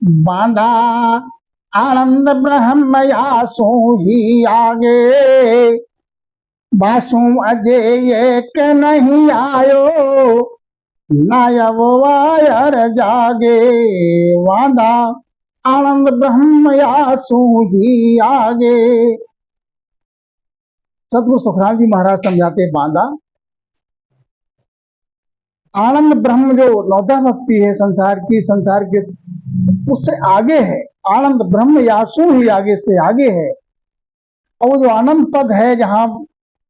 बांधा आनंद ब्रह्म यासु ही आगे, बासु अजय एक नहीं आयो, नायब वायर जागे। बांधा आनंद ब्रह्म यासु ही आगे। सतगुरु सुखराम जी महाराज समझाते, बांधा आनंद ब्रह्म जो नौदा भक्ति है संसार की, संसार के उससे आगे है। आनंद ब्रह्म यासु ही आगे से आगे है। और वो जो आनंद पद है, जहां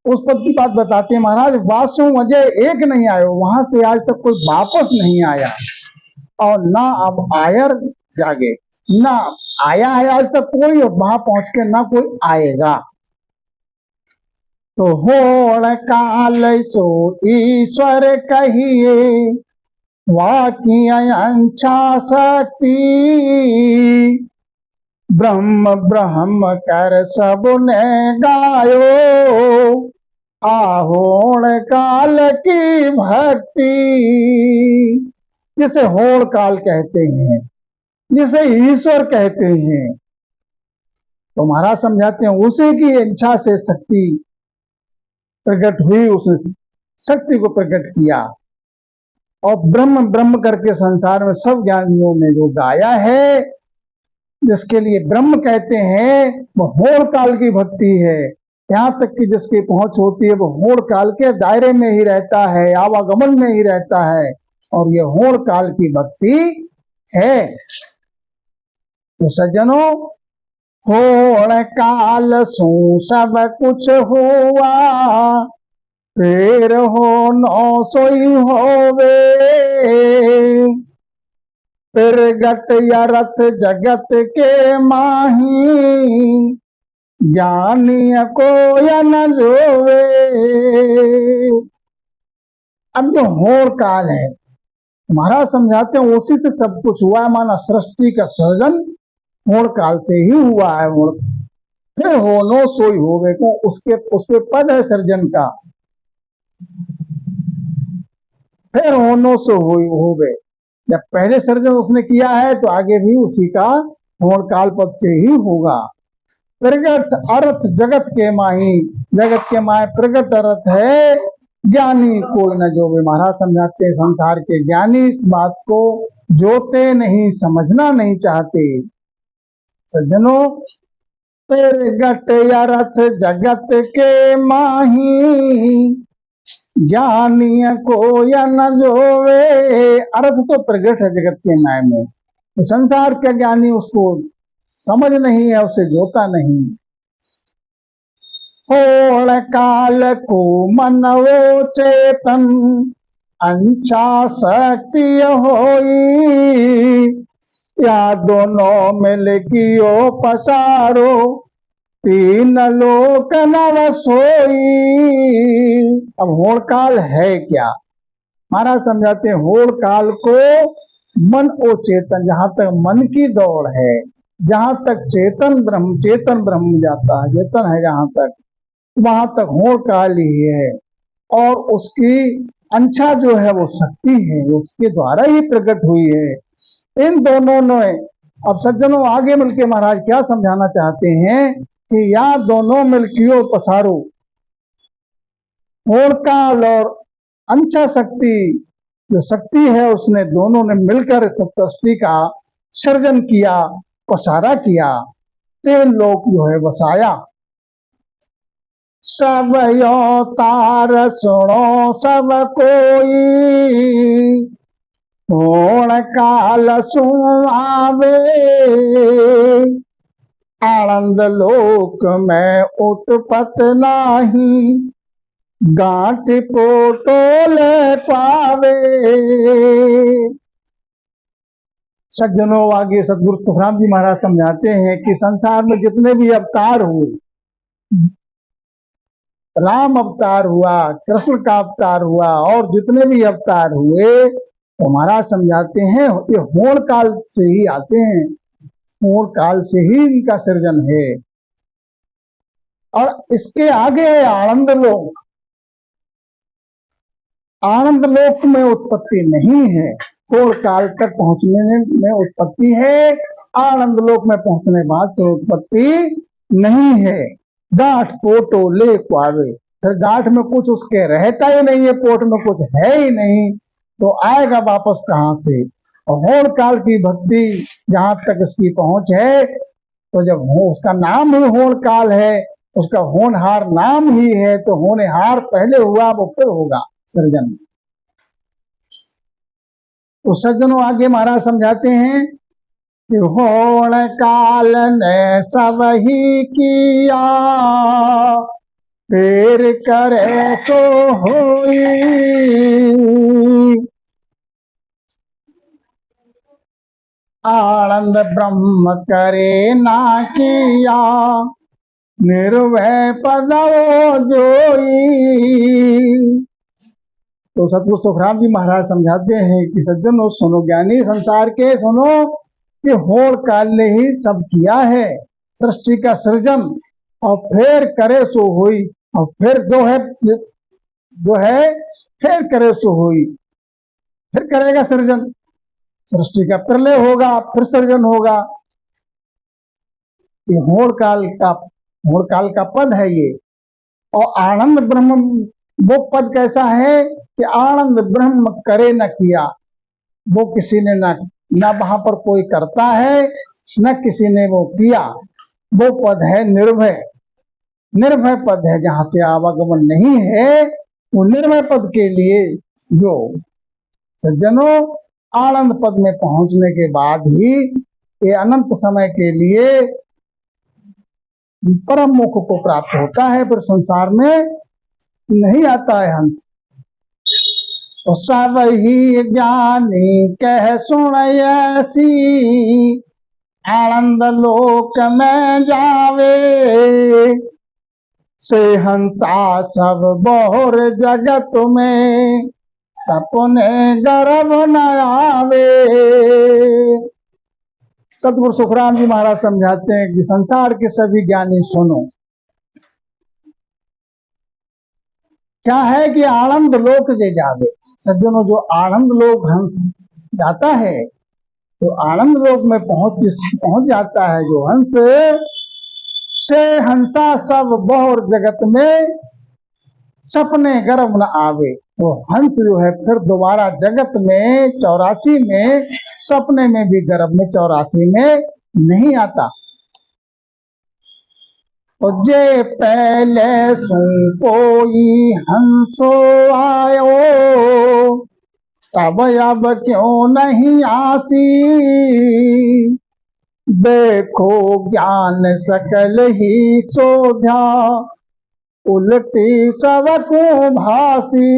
उस पद की बात बताते हैं महाराज, वासु अजय एक नहीं आयो, वहां से आज तक कोई वापस नहीं आया, और ना अब आयर जागे, ना आया है आज तक कोई, और वहां पहुंच के ना कोई आएगा। तो होड़ काल सो ईश्वर कहिए, वाकी अंछा शक्ति, ब्रह्म ब्रह्म कर सब ने गायो, आहोड़ काल की भक्ति। जिसे होड़ काल कहते हैं, जिसे ईश्वर कहते हैं, तो महाराज समझाते हैं उसी की इच्छा से शक्ति प्रकट हुई, उसने शक्ति को प्रकट किया, और ब्रह्म ब्रह्म करके संसार में सब ज्ञानियों ने जो गाया है, जिसके लिए ब्रह्म कहते हैं, वो होड़ काल की भक्ति है। यहां तक कि जिसकी पहुंच होती है वो होड़ काल के दायरे में ही रहता है, आवागमन में ही रहता है, और ये होड़ काल की भक्ति है। तो सज्जनों, होड़ काल सु सब कुछ हुआ, फिर हो नो सोई होवे, फिर गट या रथ जगत के माही, ज्ञानी को या न जोवे। अब जो होड़ काल है, महाराज समझाते हैं उसी से सब कुछ हुआ है। माना सृष्टि का सृजन होड़ काल से ही हुआ है। फिर हो नो सोई होवे को उसके पद है सृजन का, फिर हो नो सो होवे। जब पहले सृजन उसने किया है तो आगे भी उसी का होड़ काल पद से ही होगा। प्रगट अर्थ जगत के माही, जगत के माए प्रगट अर्थ है, ज्ञानी कोई न जोवे। महाराज समझाते हैं संसार के ज्ञानी इस बात को जोते नहीं, समझना नहीं चाहते। सज्जनों, प्रगट या रथ जगत के माही, ज्ञानी को या न जोवे। अर्थ तो प्रगट है जगत के माय में, संसार का ज्ञानी उसको समझ नहीं है, उसे जोता नहीं। होड़ काल को मनवो चेतन, अंछा शक्ति होई, या दोनों मिल कियो पसारो, तीन लोक नव सोई। अब होड़ काल है क्या? महाराज समझाते हैं होड़ काल को मन ओ चेतन, जहां तक मन की दौड़ है, जहां तक चेतन ब्रह्म जाता है, चेतन है जहां तक, वहां तक होड़ काल ही है। और उसकी अंछा जो है वो शक्ति है, उसके द्वारा ही प्रकट हुई है। इन दोनों ने, अब सज्जनों आगे मिलके महाराज क्या समझाना चाहते हैं कि या दोनों मिलकियों पसारो, होड़ काल और अंछा शक्ति जो शक्ति है, उसने दोनों ने मिलकर सृष्टि का सृजन किया, पसारा किया, तीन लोक जो है बसाया। सब अवतार सुनो सब कोई, होड़ काल सुआवे, आनंद लोक में उत्पत नाही, गांठ पोटोल पावे। सज्जनों, आगे सतगुरु सुखराम जी महाराज समझाते हैं कि संसार में जितने भी अवतार हुए, राम अवतार हुआ, कृष्ण का अवतार हुआ, और जितने भी अवतार हुए, तो महाराज समझाते हैं ये होड़ काल से ही आते हैं, होड़ काल से ही इनका सृजन है। और इसके आगे है आनंद लोक। आनंद लोक में उत्पत्ति नहीं है, होड़ काल तक पहुंचने में उत्पत्ति है, आनंद लोक में पहुंचने बाद तो उत्पत्ति नहीं है। गांठ पोटो ले पावे, फिर गांठ में कुछ उसके रहता ही नहीं है, पोट में कुछ है ही नहीं, तो आएगा वापस कहां से। और होड़ काल की भक्ति जहां तक इसकी पहुंच है, तो जब उसका नाम ही होड़ काल है, उसका होनहार नाम ही है, तो होनहार पहले हुआ वो फिर होगा सृजन। तो सज्जनों आगे महाराज समझाते हैं कि होड़ काल ने सब ही किया, फिर करे तो होई, आनंद ब्रह्म करे ना किया, निर्भय पदवो जोई। तो सतगुरु सुखराम जी महाराज समझाते हैं कि सज्जनों सुनो, ज्ञानी संसार के सुनो, कि होड़ काल ने ही सब किया है, सृष्टि का सृजन, और फिर करे सो हुई, और फिर जो है फिर करे सो हुई, फिर करेगा सृजन, सृष्टि का प्रलय होगा, फिर सृजन होगा। ये होड़ काल का पद है ये। और आनंद ब्रह्म वो पद कैसा है कि आनंद ब्रह्म करे न किया, वो किसी ने न वहां पर कोई करता है, न किसी ने वो किया। वो पद है निर्भय, निर्भय पद है, जहां से आवागमन नहीं है, वो निर्भय पद के लिए जो सज्जनों आनंद पद में पहुंचने के बाद ही ये अनंत समय के लिए परम मुख को प्राप्त होता है, फिर संसार में नहीं आता है हंस। तो सब ही ज्ञानी कह सुन ऐसी, आनंद लोक में जावे, से हंसा सब बहुर जगत में, सपने गर्भ न आवे। सतगुरु सुखराम जी महाराज समझाते हैं कि संसार के सभी ज्ञानी सुनो, क्या है कि आनंद लोक जे जावे। सज्जनों जो आनंद लोक हंस जाता है, तो आनंद लोक में पहुंच जाता है जो हंस, से हंसा सब बहुर जगत में, सपने गर्भ न आवे। तो हंस जो है फिर दोबारा जगत में 84 में, सपने में भी गर्भ में 84 में नहीं आता। तो जे पहले सु कोई हंसो आयो, तब अब क्यों नहीं आसी, देखो ज्ञान सकल ही शोभा, उल्टी सबको भासी।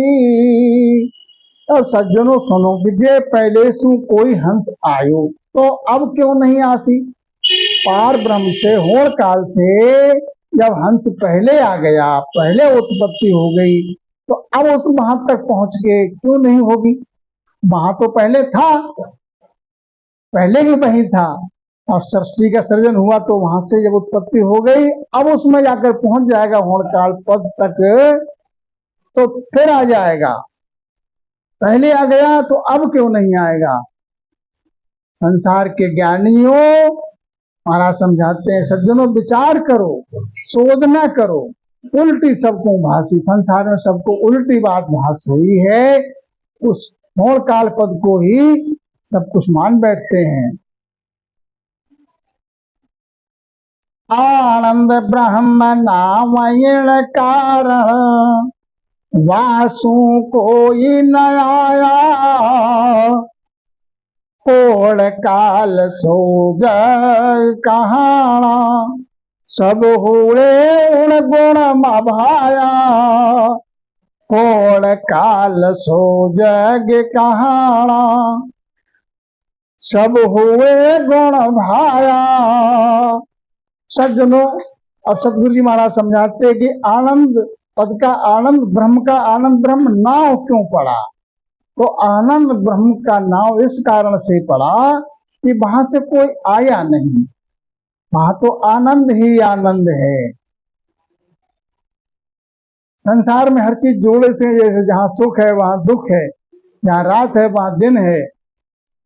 अब सज्जनों सुनो कि जे पहले सु कोई हंस आयो, तो अब क्यों नहीं आसी। पार ब्रह्म से होड़ काल से जब हंस पहले आ गया, पहले उत्पत्ति हो गई, तो अब उस वहां तक पहुंच के क्यों नहीं होगी। वहां तो पहले था, पहले भी वही था, और सृष्टि का सृजन हुआ तो वहां से जब उत्पत्ति हो गई, अब उसमें जाकर पहुंच जाएगा होड़ काल पद तक, तो फिर आ जाएगा। पहले आ गया तो अब क्यों नहीं आएगा। संसार के ज्ञानियों महाराज समझाते हैं, सज्जनों विचार करो, शोधना करो, उल्टी सबको भासी। संसार में सबको उल्टी बात भास हुई है, उस होड़ काल पद को ही सब कुछ मान बैठते हैं। आनंद ब्रह्म नाम कारण, वासु कोई न आया, होड़ काल सो जग कहाना, सब हुए उन गुण भाया, होड़ काल सो जग कहाना, सब हुए गुण भाया। सज्जनों अब सतगुरु जी महाराज समझाते हैं कि आनंद पद का आनंद ब्रह्म का आनंद ब्रह्म नाव क्यों पड़ा। तो आनंद ब्रह्म का नाव इस कारण से पड़ा कि वहां से कोई आया नहीं, वहां तो आनंद ही आनंद है। संसार में हर चीज जोड़े से, जैसे जहाँ सुख है वहां दुख है, जहाँ रात है वहां दिन है,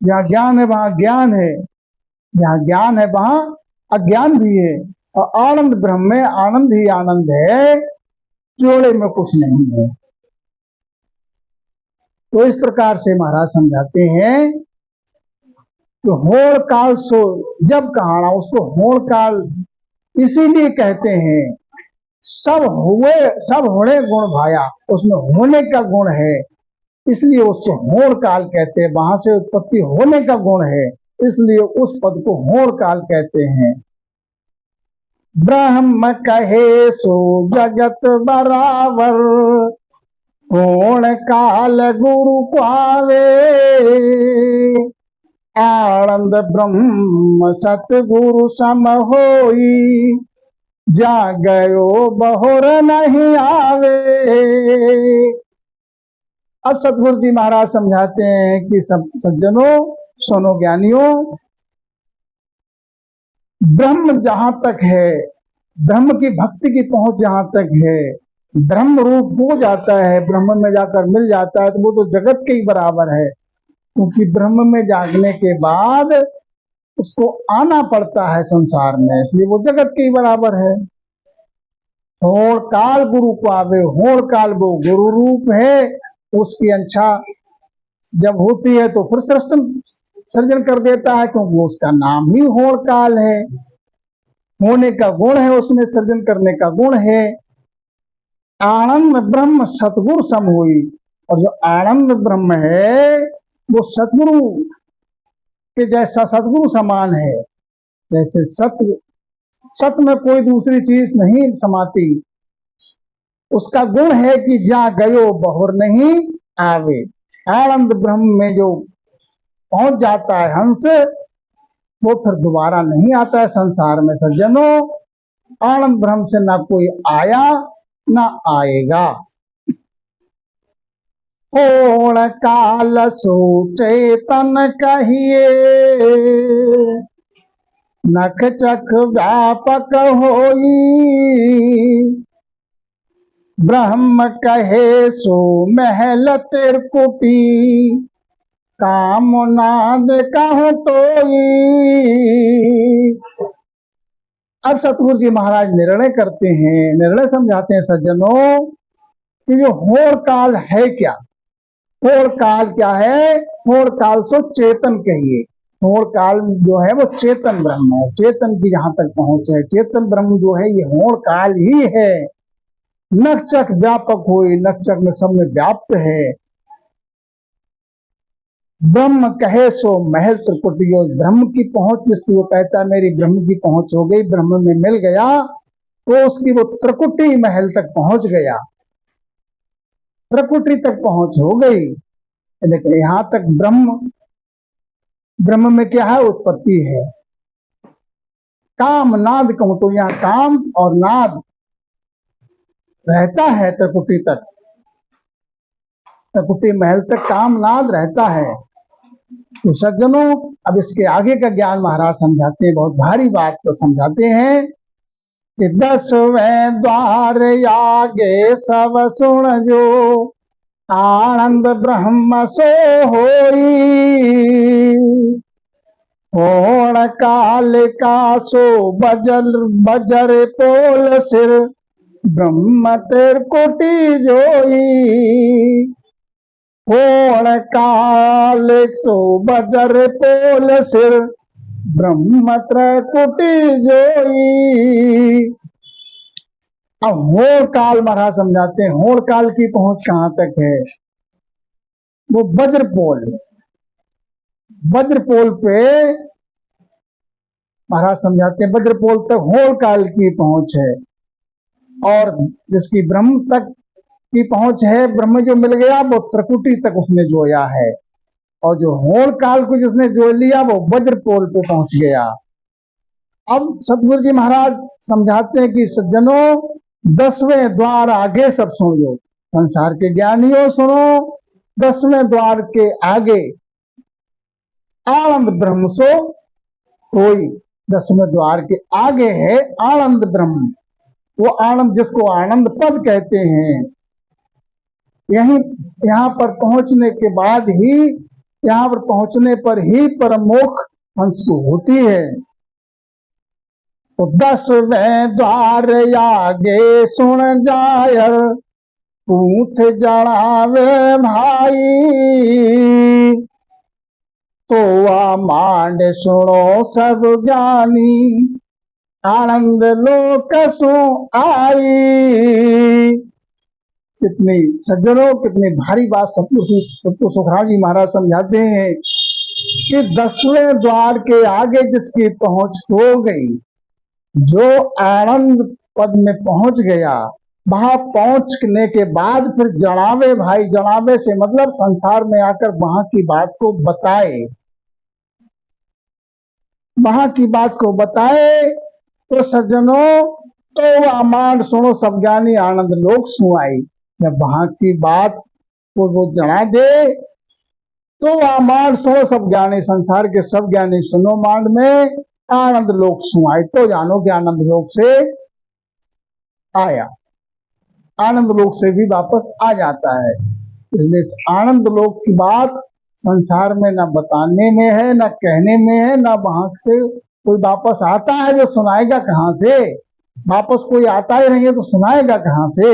जहाँ ज्ञान है वहां ज्ञान है, जहाँ ज्ञान है वहां अज्ञान भी है। और आनंद ब्रह्म में आनंद ही आनंद है, जोड़े में कुछ नहीं है। तो इस प्रकार से महाराज समझाते हैं कि होड़ काल सो जब कहाना, उसको होड़ काल इसीलिए कहते हैं, सब हुए सब होने गुण भाया, उसमें होने का गुण है, इसलिए उसको होड़ काल कहते हैं। वहां से उत्पत्ति होने का गुण है, इसलिए उस पद को होड़ काल कहते हैं। ब्रह्म कहे सो जगत बराबर, होड़ काल गुरु पावे, आनंद ब्रह्म सतगुरु सम होई, जा गयो बहुर नहीं आवे। अब सतगुरु जी महाराज समझाते हैं कि सब सज्जनों सुनो, ज्ञानियों, ब्रह्म जहां तक है, ब्रह्म की भक्ति की पहुंच जहां तक है, ब्रह्म रूप हो जाता है, ब्रह्म में जाकर मिल जाता है, तो वो तो जगत के ही बराबर है। क्योंकि ब्रह्म में जागने के बाद उसको आना पड़ता है संसार में, इसलिए वो जगत के ही बराबर है। होड़ काल गुरु को आवे, होड़ काल वो गुरु रूप है, उसकी अंशा जब होती है तो फिर सर्जन कर देता है, क्योंकि उसका नाम ही होड़ काल है। होने का गुण है, उसमें सर्जन करने का गुण है। आनंद ब्रह्म सतगुरु सम हुई, और जो आनंद ब्रह्म है वो सतगुरु के जैसा, सतगुरु समान है। जैसे सत में कोई दूसरी चीज नहीं समाती, उसका गुण है कि जा गयो बहुर नहीं आवे। आनंद ब्रह्म में जो पहुंच जाता है हंस, वो फिर दोबारा नहीं आता है संसार में। सज्जनों, आनंद ब्रह्म से ना कोई आया ना आएगा। होड़ काल सो चेतन कहिए, नख चख व्यापक होई, ब्रह्म कहे सो महल तिरकुटी, काम नाद कहूं तोई। अब सतगुरु जी महाराज निर्णय करते हैं, निर्णय समझाते हैं सज्जनों कि जो होड़ काल है क्या, होड़ काल क्या है? होड़ काल सो चेतन कहिए। होड़ काल जो है वो चेतन ब्रह्म है, चेतन की जहां तक पहुंच है, चेतन ब्रह्म जो है ये होड़ काल ही है। नक्षक व्यापक हुई, नक्षक में सब में व्याप्त है। ब्रह्म कहे सो महल त्रिकुटी, ब्रह्म की पहुंच जिसकी वो कहता है मेरी ब्रह्म की पहुंच हो गई, ब्रह्म में मिल गया, तो उसकी वो त्रिकुटी महल तक पहुंच गया, त्रिकुटी तक पहुंच हो गई। लेकिन यहां तक ब्रह्म में क्या है? उत्पत्ति है। काम नाद कहूं तो यहां काम और नाद रहता है त्रिकुटी तक, त्रिकुटी महल तक काम नाद रहता है। तो सज्जनों, अब इसके आगे का ज्ञान महाराज समझाते हैं, बहुत भारी बात को समझाते हैं कि 10वें द्वार आगे सब सुन जो, आनंद ब्रह्म सो होई, होड़ काल का सो बजर पोल सिर, ब्रह्म त्रिकुटी जोई। होड़ काल सो बजर पोल सिर, ब्रह्म त्रिकुटी जोई। अब होड़ काल महाराज समझाते हैं, होड़ काल की पहुंच कहां तक है? वो वज्रपोल पे महाराज समझाते हैं, वज्रपोल तक होड़ काल की पहुंच है। और जिसकी ब्रह्म तक की पहुंच है, ब्रह्म जो मिल गया वो त्रिकुटी तक उसने जोया है, और जो होड़ काल को जिसने जो लिया वो वज्रपोल पे पहुंच गया। अब सतगुरु जी महाराज समझाते हैं कि सज्जनों, 10वें द्वार आगे सब सुन लो, संसार के ज्ञानियों सुनो, 10वें द्वार के आगे आनंद ब्रह्म सो कोई, 10वें द्वार के आगे है आनंद ब्रह्म। वो आनंद जिसको आनंद पद कहते हैं, यही यहाँ पर पहुंचने के बाद ही, यहाँ पर पहुंचने पर ही परमोक्ष हंस को होती है। तो 10वें द्वार आगे सुन जायर पूछ जड़ावे भाई, तो आ मांड सुनो सब ज्ञानी आनंद लोक सो आई। कितनी सज्जनों, कितनी भारी बात सतगुरु सुखराम जी महाराज समझाते हैं कि 10वें द्वार के आगे जिसकी पहुंच हो गई, जो आनंद पद में पहुंच गया, वहां पहुंचने के बाद फिर जणावे भाई, जणावे से मतलब संसार में आकर वहां की बात को बताए, वहां की बात को बताए। तो सज्जनों, तो अमांड सुनो सब ज्ञानी आनंद लोक सुनाई। जब वहां की बात को वो जना दे तो अमांड सुनो सब ज्ञानी, संसार के सब ज्ञानी सुनो मांड में आनंद लोक सुनाई। तो जानो कि आनंद लोक से आया, आनंद लोक से भी वापस आ जाता है। इसलिए आनंद लोक की बात संसार में न बताने में है, न कहने में है, न वहां से कोई वापस आता है जो सुनाएगा कहां से? वापस कोई आता ही नहीं है तो सुनाएगा कहां से?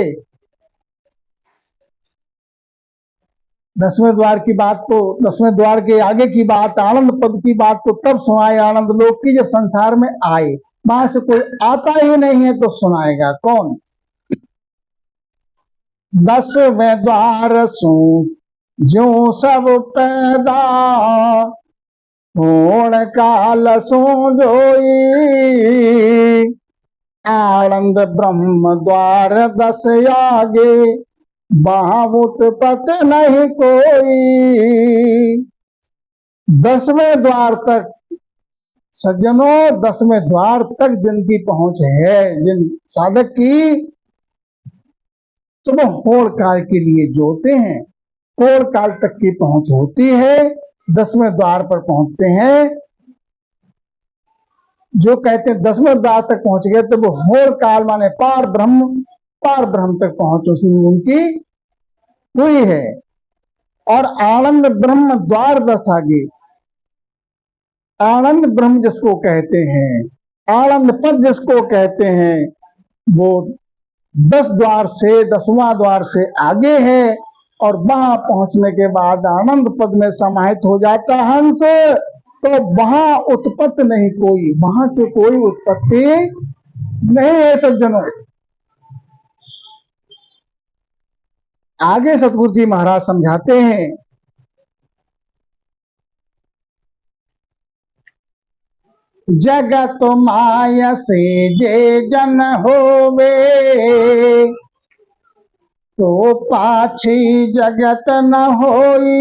10वें द्वार की बात तो, 10वें द्वार के आगे की बात, आनंद पद की बात तो तब सुनाए आनंद लोक की जब संसार में आए। वहां से कोई आता ही नहीं है तो सुनाएगा कौन? 10वें द्वार सु जो सब पैदा होण काल सो जोई, आनंद ब्रह्म द्वार 10 आगे बाहुत पत नहीं कोई। 10वें द्वार तक सज्जनों, 10वें द्वार तक जिनकी पहुंच है, जिन साधक की, तो वो होड़ काल के लिए जोते हैं, होड़ काल तक की पहुंच होती है, 10वें द्वार पर पहुंचते हैं। जो कहते हैं 10वें द्वार तक पहुंच गए तो वो होड़ काल माने पार ब्रह्म तक पहुंच उनकी हुई है। और आनंद ब्रह्म द्वार 10 आगे, आनंद ब्रह्म जिसको कहते हैं, आनंद पद जिसको कहते हैं, वो 10 द्वार से, 10वां द्वार से आगे है। और वहां पहुंचने के बाद आनंद पद में समाहित हो जाता हंस, तो वहां उत्पत्ति नहीं कोई, वहां से कोई उत्पत्ति नहीं है सज्जनों। आगे सतगुरु जी महाराज समझाते हैं, जगत माया से जे जन होवे, तो पाछी जगत न होई,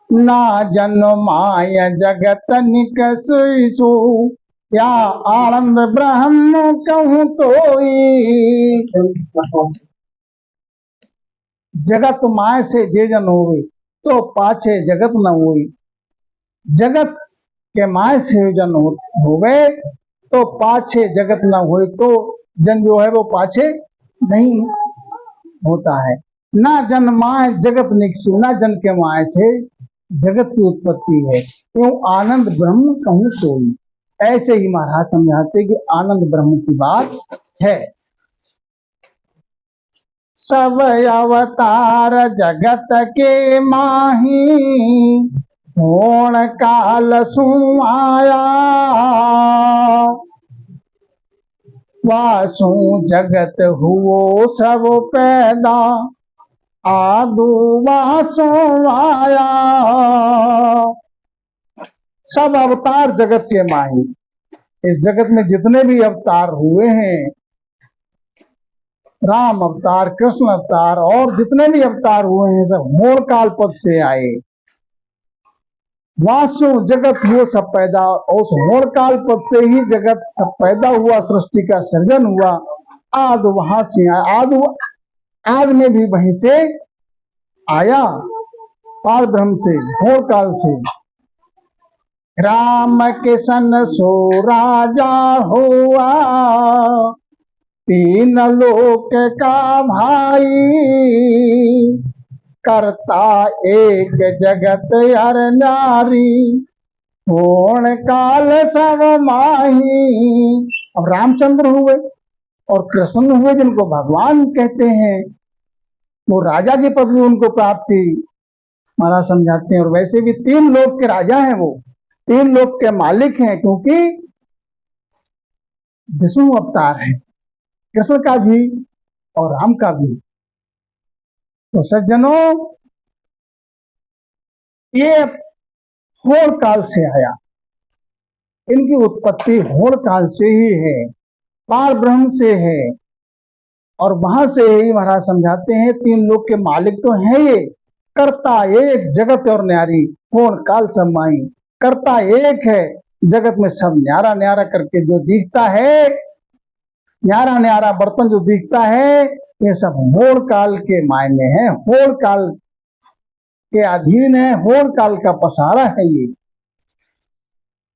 ना जन माया जगत निकसु, या आनंद ब्रह्म कहूं तोई। जगत माया से जे जन होवे, तो पाछे जगत न होई। जगत के माय से जन होवे तो पाछे जगत न होए, तो जन जो है वो पाछे नहीं होता है। ना जन माय जगत निकसी, ना जन के माय से जगत की उत्पत्ति है, क्यों आनंद ब्रह्म कहूं कोई। ऐसे ही महाराज समझाते कि आनंद ब्रह्म की बात है। सब अवतार जगत के माही, होण काल सु आया, वासु जगत हुओ सब पैदा, आदु वासु आया। सब अवतार जगत के माही, इस जगत में जितने भी अवतार हुए हैं, राम अवतार, कृष्ण अवतार और जितने भी अवतार हुए हैं, सब होड़ काल पद से आए। वासु जगत हुआ सब पैदा, और उस होड़ काल पद से ही जगत सब पैदा हुआ, सृष्टि का सृजन हुआ। आदि वहां से आया, आदि में भी वहीं से आया, पार ब्रह्म से, होड़ काल से। राम किशन सो राजा हुआ, तीन लोक का भाई, करता एक जगत अर नारी, होण काल सब माही। अब रामचंद्र हुए और कृष्ण हुए जिनको भगवान कहते हैं, वो राजा की पदवी उनको प्राप्त थी, महाराज समझाते हैं। और वैसे भी तीन लोक के राजा हैं, वो तीन लोक के मालिक हैं, क्योंकि विष्णु अवतार है, कृष्ण का भी और राम का भी। तो सज्जनों, ये होड़ काल से आया, इनकी उत्पत्ति होड़ काल से ही है, पार ब्रह्म से है। और वहां से ही महाराज समझाते हैं, तीन लोक के मालिक तो है ये, कर्ता एक जगत और न्यारी, होड़ काल सब माई। कर्ता एक है, जगत में सब न्यारा न्यारा करके जो दिखता है, न्यारा न्यारा बर्तन जो दिखता है, ये सब होड़ काल के मायने हैं, होड़ काल के अधीन है, होड़ काल का पसारा है ये।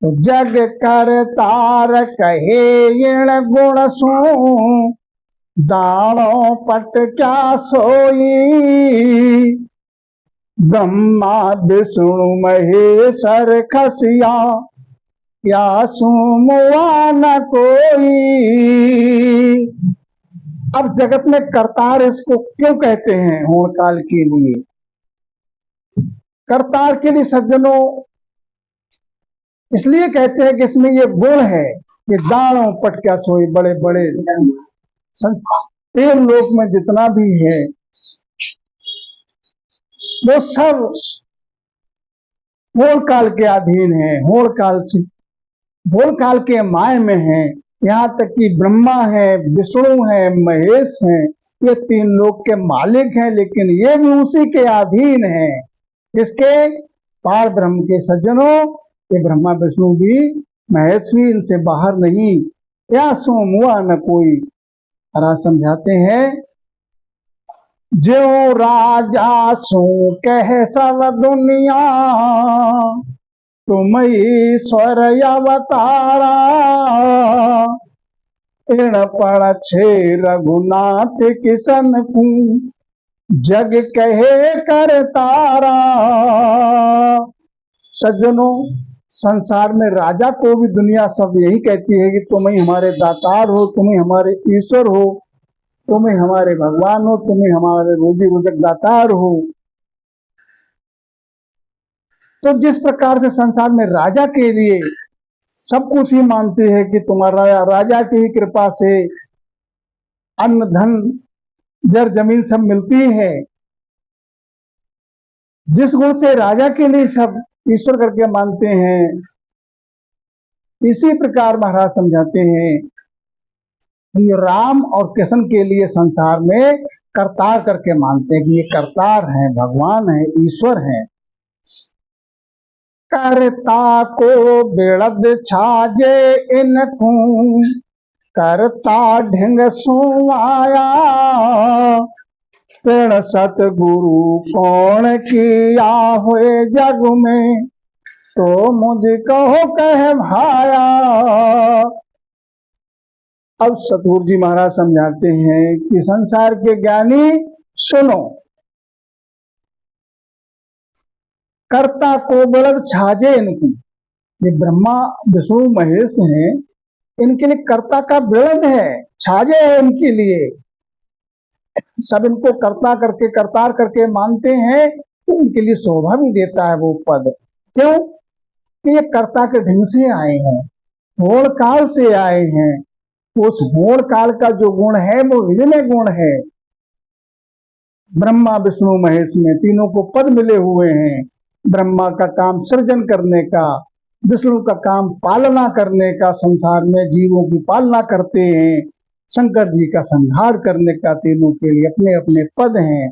तो जग कर तार कहे इण गुण सो, दाणो पट क्या सोई, ब्रह्मा विष्णु महेश्वर खसिया, या सुमुआ न कोई। अब जगत में करतार इसको क्यों कहते हैं? होड़ काल के लिए करतार के लिए सज्जनों इसलिए कहते हैं कि इसमें ये गुण है कि दाणों पटका सोई, बड़े बड़े तीन लोक में जितना भी है वो सब होड़ काल के अधीन है, होड़ काल से, होड़ काल के माय में है। यहाँ तक कि ब्रह्मा है, विष्णु है, महेश है, ये तीन लोक के मालिक हैं, लेकिन ये भी उसी के अधीन है। इसके पार ब्रह्म के सज्जनों, ये ब्रह्मा विष्णु भी महेश भी इनसे बाहर नहीं। या सो मुआ न कोई। महाराज समझाते हैं, जो राजा सो कह सब दुनिया, तुम ईश्वर अवतारा, इण पड़ छे रघुनाथ किशन को, जग कहे कर तारा। सज्जनों, संसार में राजा को भी दुनिया सब यही कहती है कि तुम ही हमारे दातार हो, तुम ही हमारे ईश्वर हो, तुम ही हमारे भगवान हो, तुम ही हमारे रोजी रोजक दातार हो। तो जिस प्रकार से संसार में राजा के लिए सब कुछ ही मानती है कि तुम्हारा राजा की ही कृपा से अन्न धन जर जमीन सब मिलती है, जिस गुण से राजा के लिए सब ईश्वर करके मानते हैं, इसी प्रकार महाराज समझाते हैं कि राम और कृष्ण के लिए संसार में करतार करके मानते हैं कि ये करतार हैं, भगवान है, ईश्वर है। करता को बेड़द छाजे इनको, करता ढिंग सुआया, पेड़ सतगुरु कौन किया हुए जग में, तो मुझको कह भाया। अब सतगुरु जी महाराज समझाते हैं कि संसार के ज्ञानी सुनो, कर्ता को बलद छाजे इनको, ये ब्रह्मा विष्णु महेश हैं, इनके लिए कर्ता का बेड़द है, छाजे है इनके लिए। सब इनको कर्ता करके करतार करके मानते हैं, तो इनके लिए शोभा भी देता है वो पद। क्यों कि ये कर्ता के ढंग से आए हैं, होड़ काल से आए हैं। उस होड़ काल का जो गुण है वो विजय गुण है। ब्रह्मा विष्णु महेश में तीनों को पद मिले हुए हैं। ब्रह्मा का काम सृजन करने का, विष्णु का काम पालना करने का, संसार में जीवों की पालना करते हैं। शंकर जी का संहार करने का, तीनों के लिए अपने अपने पद हैं।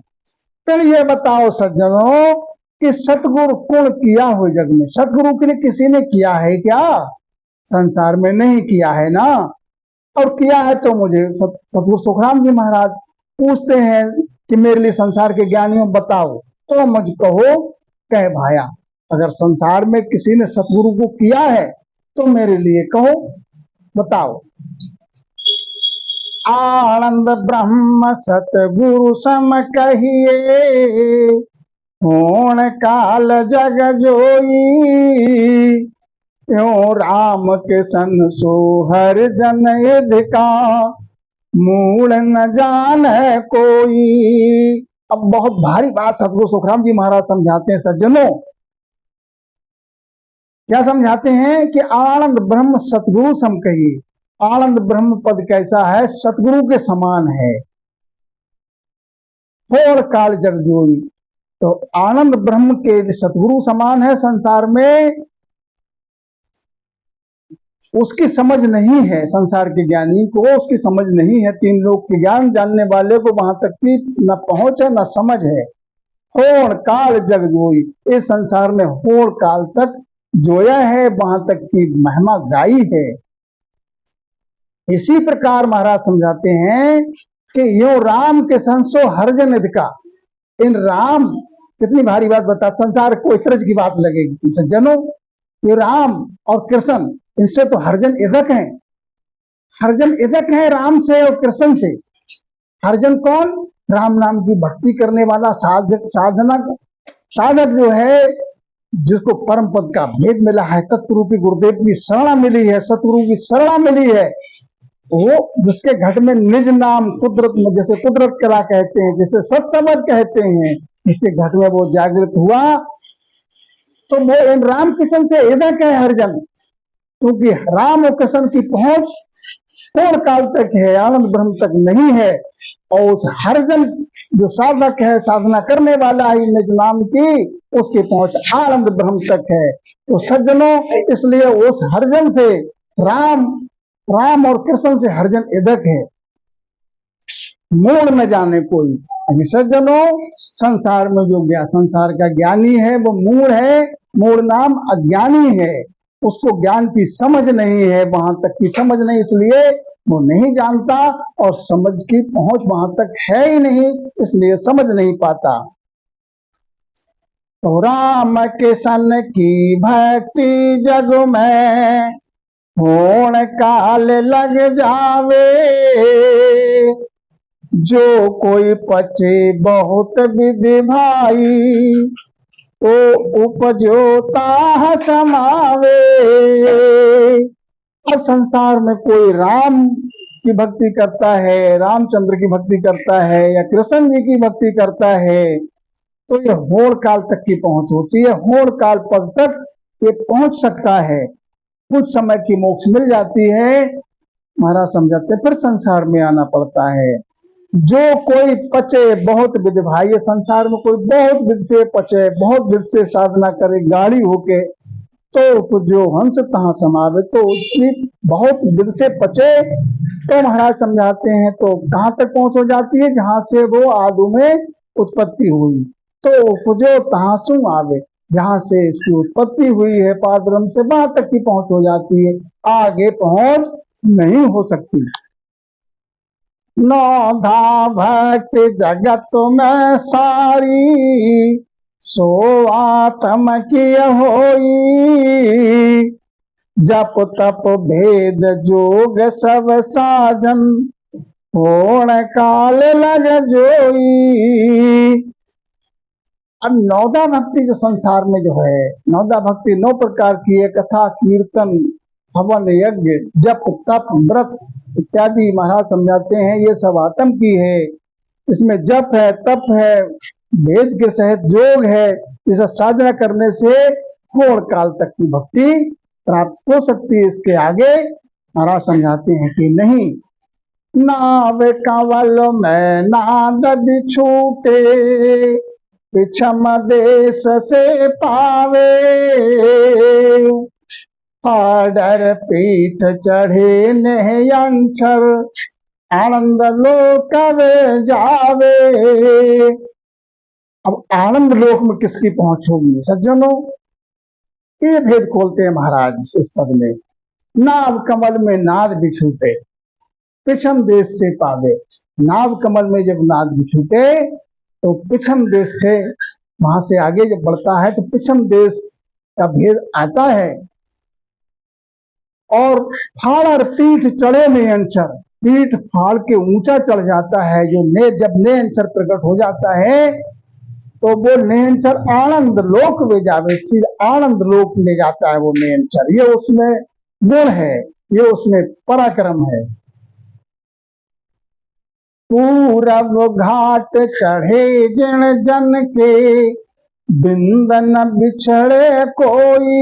फिर ये बताओ सज्जनों कि सतगुरु कौन किया हो जग में? सतगुरु के लिए किसी ने किया है क्या? संसार में नहीं किया है ना। और किया है तो मुझे सतगुरु सुखराम जी महाराज पूछते हैं कि मेरे लिए संसार के ज्ञानियों बताओ, तो मुझ कहो कह भाया। अगर संसार में किसी ने सतगुरु को किया है तो मेरे लिए कहो, बताओ। आनंद ब्रह्म सतगुरु सम कहिए, होण काल जग जोई, यो राम के सन सो हर जन का, मूल न जान है कोई। अब बहुत भारी बात सतगुरु सुखराम जी महाराज समझाते हैं सज्जनों। क्या समझाते हैं कि आनंद ब्रह्म सतगुरु सम कहिए। आनंद ब्रह्म पद कैसा है? सतगुरु के समान है। होड़ काल जग जोई, तो आनंद ब्रह्म के सतगुरु समान है संसार में, उसकी समझ नहीं है। संसार के ज्ञानी को उसकी समझ नहीं है। तीन लोक के ज्ञान जानने वाले को वहां तक की न पहुंच है न समझ है। होड़ काल जग जोई, इस संसार में होड़ काल तक जोया है, वहां तक की महिमा गाई है। इसी प्रकार महाराज समझाते हैं कि यो राम के संसो हरजन का। इन राम, कितनी भारी बात बता, संसार को इतरज की बात लगेगी सज्जनों। ये राम और कृष्ण, इनसे तो हरजन इदक हैं। हरजन इदक है राम से और कृष्ण से। हरजन कौन? राम नाम की भक्ति करने वाला साधक जो है, जिसको परम पद का भेद मिला है, तत्व रूपी गुरुदेव की शरणा मिली है, सतगुरु की शरणा मिली है, वो जिसके घट में निज नाम कुदरत में, जैसे कुदरत कला कहते हैं, जैसे सत्समझ कहते हैं, जिसके घट में वो जागृत हुआ, तो वो इन राम कृष्ण से इदक है हरजन। क्योंकि राम और कृष्ण की पहुंच पूर्ण काल तक है, आनंद ब्रह्म तक नहीं है। और उस हरजन जो साधक है, साधना करने वाला है निज नाम की, उसकी पहुंच आनंद ब्रह्म तक है। तो सज्जनों, इसलिए उस हरजन से राम और कृष्ण से हरजन इदक है, मूल न जाने कोई। सज्जनों, संसार में जो संसार का ज्ञानी है वो मूल है, मूल नाम अज्ञानी है। उसको ज्ञान की समझ नहीं है, वहां तक की समझ नहीं, इसलिए वो नहीं जानता, और समझ की पहुंच वहां तक है ही नहीं, इसलिए समझ नहीं पाता। तो राम कृष्ण की भक्ति जग में होण काल लग जावे, जो कोई पचे बहुत विधि भाई, तो उपजोता समावे। अब संसार में कोई राम की भक्ति करता है, रामचंद्र की भक्ति करता है, या कृष्ण जी की भक्ति करता है, तो ये होड़ काल तक की पहुंच होती है। होड़ काल पद तक ये पहुंच सकता है, कुछ समय की मोक्ष मिल जाती है। महाराज समझाते हैं फिर संसार में आना पड़ता है। जो कोई पचे बहुत विधि भाई, ये संसार में कोई बहुत विधि से पचे, बहुत विधि से साधना करे गाड़ी होके, तो जो हंस तहां समावे, तो उसकी बहुत विधि से पचे, तो महाराज समझाते हैं तो कहां तक पहुंच हो जाती है? जहां से वो आदि में उत्पत्ति हुई, तो उपजो तहासु आवे, जहां से इसकी उत्पत्ति हुई है पादब्रह्म से, वहां तक की पहुंच हो जाती है, आगे पहुंच नहीं हो सकती। नौधा भक्त जगत में सारी, सो आत्म की होई, जप तप भेद जोग सब साजन, होण काल लग जोई। अब नौदा भक्ति जो संसार में जो है, नौदा भक्ति 9 प्रकार की है, कथा कीर्तन हवन यज्ञ जप तप व्रत इत्यादि महाराज समझाते हैं, ये सब आत्म की है। इसमें जप है, तप है, वेद के सहित योग है। इस साधना करने से होड़ काल तक की भक्ति प्राप्त हो सकती है। इसके आगे महाराज समझाते हैं कि नहीं। नाव कंवल में नाद बिछूटे, पिछम देश से पावे, आडर पीठ चढ़े नेयंचर, आनंद लोक जावे। अब आनंद लोक में किसकी पहुंच होगी सज्जनों? ये भेद खोलते हैं महाराज इस पद में। नाव कमल में नाद बिछूटे, पिछम देश से पावे। नाव कमल में जब नाद बिछूटे, तो पिछम देश से, वहां से आगे जब बढ़ता है तो पिछम देश का भेद आता है। और फाड़ और पीठ चढ़े में अंचर, पीठ फाड़ के ऊंचा चढ़ जाता है। जो जब ने अंचर प्रकट हो जाता है तो वो नेंचर आनंद लोक में जावे, सीधे आनंद लोक में जाता है वो नेंचर। ये उसमें गुण है, ये उसमें पराक्रम है। पूरब घाट चढ़े जिन जन के, बिंदन बिछड़े कोई,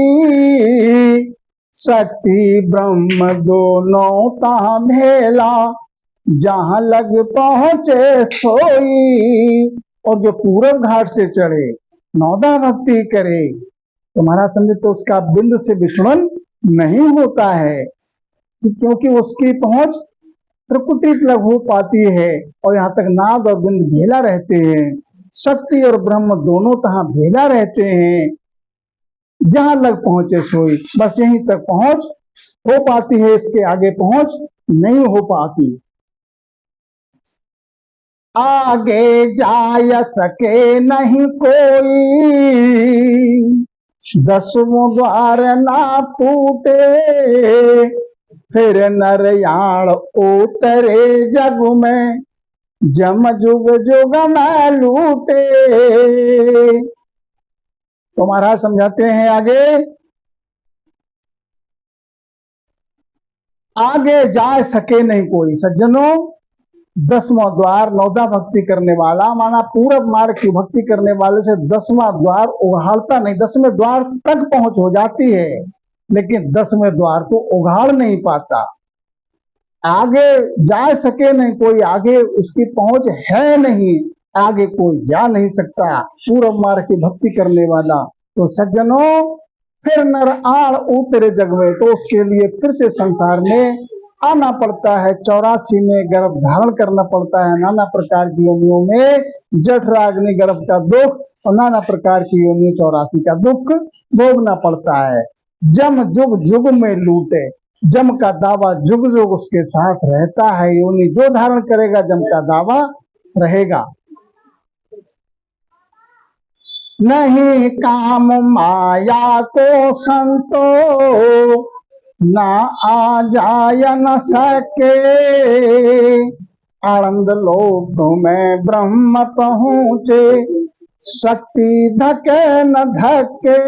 शक्ति ब्रह्म दोनों ता भेला, जहां लग पहुंचे सोई। और जो पूरब घाट से चढ़े, नौदा भक्ति करे, तुम्हारा समझे तो उसका बिंद से विस्मरण नहीं होता है, क्योंकि उसकी पहुंच त्रिकुटित लघु पाती है और यहाँ तक नाद और बिंद भेला रहते हैं। शक्ति और ब्रह्म दोनों तहां भेला रहते हैं, जहां लग पहुंचे सोई। बस यहीं तक पहुंच हो पाती है, इसके आगे पहुंच नहीं हो पाती। आगे जा सके नहीं कोई, दसवों द्वार ना फूटे, फिर नरयाण उतरे जग में, जम जुग जुग में लूटे। तो महाराज समझाते हैं आगे जा सके नहीं कोई। सज्जनों, 10वां द्वार नौदा भक्ति करने वाला, माना पूरब मार्ग की भक्ति करने वाले से 10वां द्वार उघाड़ता नहीं। 10वें द्वार तक पहुंच हो जाती है, लेकिन 10वें द्वार को उघाड़ नहीं पाता। आगे जा सके नहीं कोई, आगे उसकी पहुंच है नहीं, आगे कोई जा नहीं सकता पूरब मार्ग की भक्ति करने वाला। तो सज्जनों, फिर नर आड़ उतरे जग में, तो उसके लिए फिर से संसार में आना पड़ता है। 84 में गर्भ धारण करना पड़ता है, नाना प्रकार की योनियों में, जठराग्नि गर्भ का दुख और नाना प्रकार की योनियों 84 का दुख भोगना पड़ता है। जम जुग जुग में लूटे, जम का दावा जुग जुग उसके साथ रहता है। योनि जो धारण करेगा जम का दावा रहेगा। नहीं काम माया को संतो, ना आ जाय न सके, आनंद लोक में ब्रह्म पहुंचे, शक्ति धके न धके।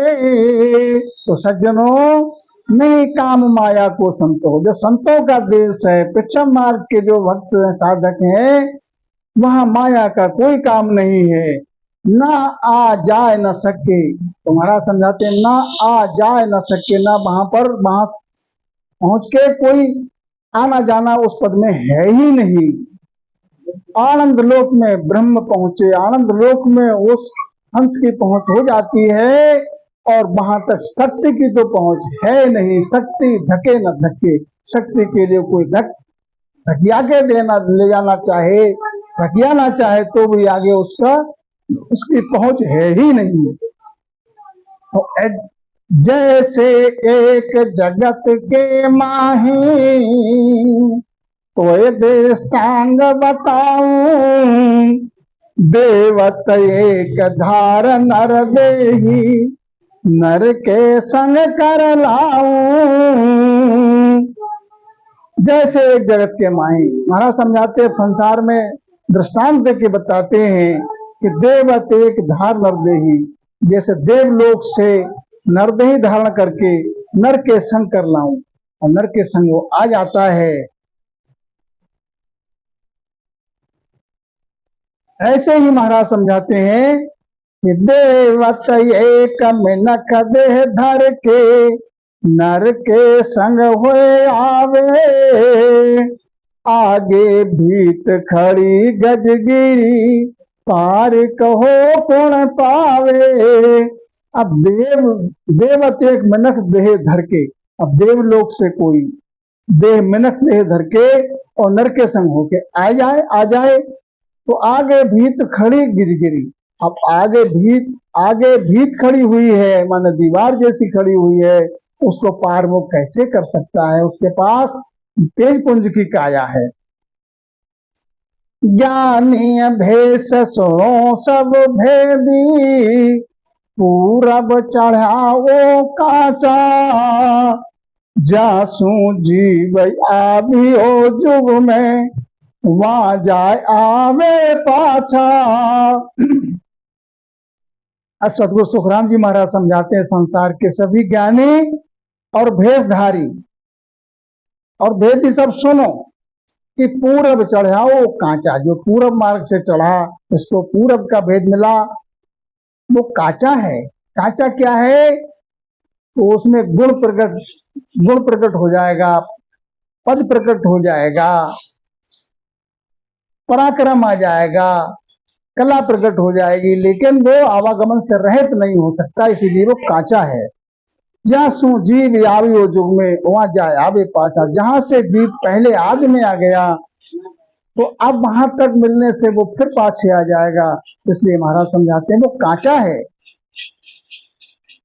तो सज्जनों, नहीं काम माया को संतो, जो संतों का देश है, पिछम मार्ग के जो भक्त साधक हैं, वहां माया का कोई काम नहीं है। ना आ जाए न सके, तुम्हारा समझाते हैं, ना आ जाए न सके, ना वहां पहुंच के कोई आना जाना उस पद में है ही नहीं। आनंद लोक में ब्रह्म पहुंचे, आनंद लोक में उस हंस की पहुंच हो जाती है, और वहां तक शक्ति की तो पहुंच है नहीं। शक्ति धके न धके, शक्ति के लिए कोई धकिया के ले जाना चाहे, धकियाना चाहे तो भी आगे उसकी पहुंच है ही नहीं। तो जैसे एक जगत के माही, तो ये दृष्टांग बताऊं, देवत एक धार नर देही, नर के संग कर लाऊं। जैसे एक जगत के माही, महाराज समझाते संसार में दृष्टांत दे के बताते हैं कि देवत एक धार नरदेही, जैसे देवलोक से नरदेही धारण करके नर के संग कर लाऊं, और नर के संग वो आ जाता है। ऐसे ही महाराज समझाते हैं कि देवत एक मिनख देह धर के, नर के संग हुए आवे, आगे भीत खड़ी गजगिरी, पार कहो कौन पावे। अब देवत एक मिनख देह धर के, अब देवलोक से कोई मिनख देह धर के और नर के संग होके आ जाए, तो आगे भीत खड़ी गिजगिरी। अब आगे भीत खड़ी हुई है, माने दीवार जैसी खड़ी हुई है, उसको पार वो कैसे कर सकता है? उसके पास तेज पुंज की काया है। ज्ञानी भेष सुनो सब भेदी, पूरब चढ़ाओ काचा, जासू जीव आवियो जुग में, वहां जाए आवे पाछा। अब सतगुरु सुखराम जी महाराज समझाते हैं संसार के सभी ज्ञानी और भेषधारी और भेदी सब सुनो कि पूरब चढ़ाओ कांचा, जो पूरब मार्ग से चढ़ा उसको पूरब का भेद मिला, वो काचा है। काचा क्या है? तो उसमें गुण प्रकट हो जाएगा, पद प्रकट हो जाएगा, पराक्रम आ जाएगा, कला प्रकट हो जाएगी, लेकिन वो आवागमन से रहित नहीं हो सकता, इसीलिए वो काचा है। जहाँ सू जीव आवे वो जुग में, वहां जाए आवे पाछा। जहां से जीव पहले आदि में आ गया तो अब वहां तक मिलने से वो फिर पाछे आ जाएगा, इसलिए महाराज समझाते हैं वो काचा है।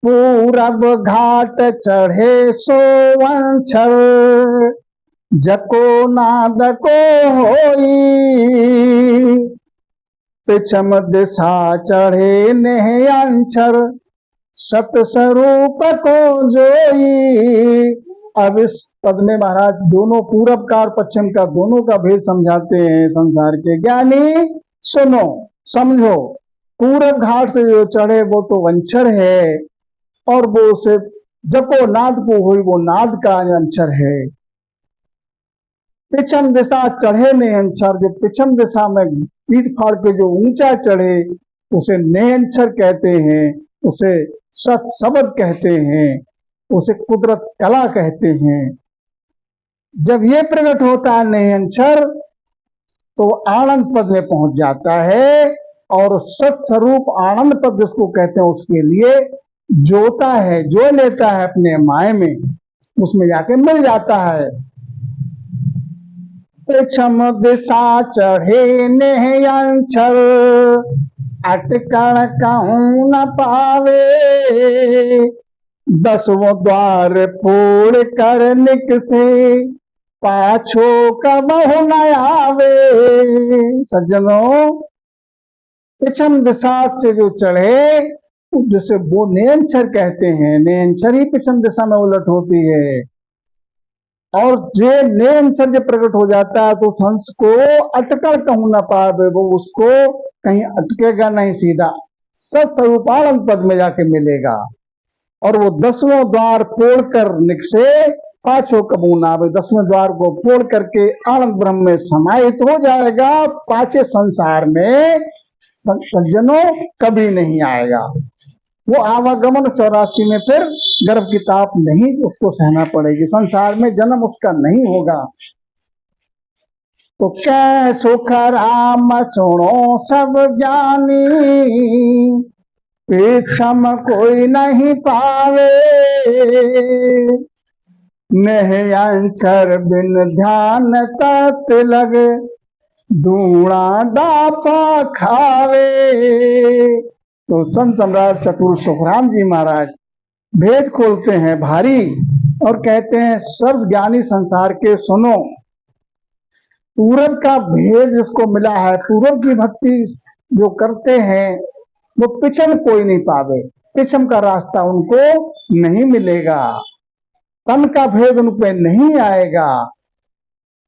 पूरब घाट चढ़े सोवंछर, जको नाद को होई, पिछम दिशा चढ़े नेहंछर, सत स्वरूप को जोई। अब इस पद में महाराज दोनों पूरब का और पश्चिम का दोनों का भेद समझाते हैं। संसार के ज्ञानी सुनो समझो, पूरब घाट से जो चढ़े वो तो वंचर है, और वो उसे जको नाद को हुई वो नाद का अंचर है। पिछम दिशा चढ़े नेहंछर, जो पिछम दिशा में पीठ फाड़ के जो ऊंचा चढ़े उसे नेहंछर कहते हैं, उसे सत शब्द कहते हैं, उसे कुदरत कला कहते हैं। जब ये प्रकट होता है नेहंछर तो आनंद पद में पहुंच जाता है, और सत स्वरूप आनंद पद जिसको कहते हैं उसके लिए जोता है, जो लेता है अपने माय में, उसमें जाके मिल जाता है। पिछम दिशा चढ़े नेहंछर, अटकण कहूं न पावे, दसवों द्वार फोड़ कर निकसे, पाछो कबहु न आवे। सज्जनों, पिछम दिशा से जो चढ़े जिसे वो नेहंछर कहते हैं, नेहंछर ही पिछम दिशा में उलट होती है, और जे नेहंछर जब प्रकट हो जाता है तो हंस को अटकड़ कहूं न पावे, वो उसको कहीं अटकेगा नहीं, सीधा सत्स्वरूपानंद पद में जाके मिलेगा। और वो 10वां द्वार फोड़ कर निकसे, पाछो कबू ना आवे, 10वें द्वार को फोड़ करके आनंद ब्रह्म में समाहित हो जाएगा, पाछे संसार में सज्जनों कभी नहीं आएगा। वो आवागमन 84 में फिर गर्भ की ताप नहीं उसको सहना पड़ेगी, संसार में जन्म उसका नहीं होगा। तो कै सुख राम सुनो सब ज्ञानी, पिछम कोई नहीं पावे, नेहंछर बिन ध्यान तत् लगे, धूणा डाफा खावे। तो संत सम्राट चतुर सुखराम जी महाराज भेद खोलते हैं भारी और कहते हैं सर्व ज्ञानी संसार के सुनो, पूरब का भेद जिसको मिला है, पूरब की भक्ति जो करते हैं वो पिछम कोई नहीं पावे, पिछम का रास्ता उनको नहीं मिलेगा, तन का भेद उन पे नहीं आएगा।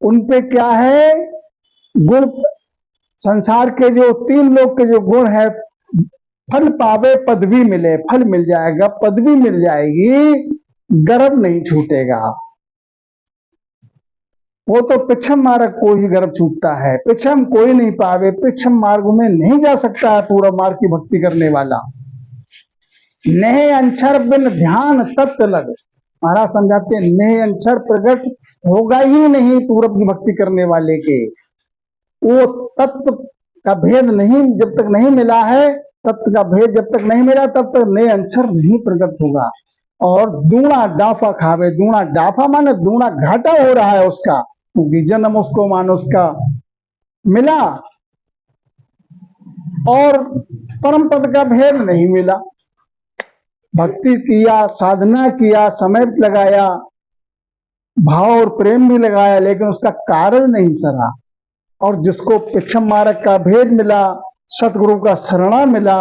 उन पे क्या है गुण, संसार के जो 3 लोक के जो गुण है, फल पावे पदवी मिले, फल मिल जाएगा, पदवी मिल जाएगी, गर्भ नहीं छूटेगा। वो तो पिछम मार्ग को ही गर्भ छूटता है, पिछम कोई नहीं पावे, पिछम मार्ग में नहीं जा सकता है पूरब मार्ग की भक्ति करने वाला। नेहंछर बिन ध्यान तत्व लग, महाराज समझाते हैं नेहंछर प्रकट होगा ही नहीं पूरब की भक्ति करने वाले के, वो तत्व का भेद नहीं जब तक नहीं मिला है, तत्व का भेद जब तक नहीं मिला तब तक नेहंछर नहीं प्रकट होगा। और दूना डाफा खावे, दूना डाफा माने दूना घाटा हो रहा है उसका, क्योंकि जन्म उसको मानुष का मिला और परम पद का भेद नहीं मिला। भक्ति किया, साधना किया, समय लगाया, भाव और प्रेम भी लगाया, लेकिन उसका कार्य नहीं सरा। और जिसको पिछम मार्ग का भेद मिला, सतगुरु का शरणा मिला,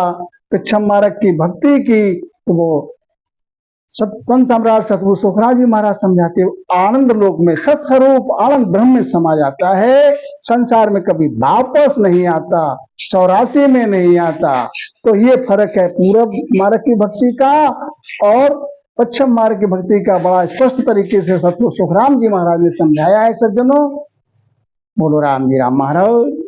पिछम मार्ग की भक्ति की तो वो संत सम्राट सतगुरु सुखराम जी महाराज समझाते आनंद लोक में सत्स्वरूप आनंद ब्रह्म में समा जाता है, संसार में कभी वापस नहीं आता, 84 में नहीं आता। तो ये फर्क है पूरब मार्ग की भक्ति का और पश्चिम मार्ग की भक्ति का। बड़ा स्पष्ट तरीके से सतगुरु सुखराम जी महाराज ने समझाया है सज्जनों। बोलो राम जी राम महाराज।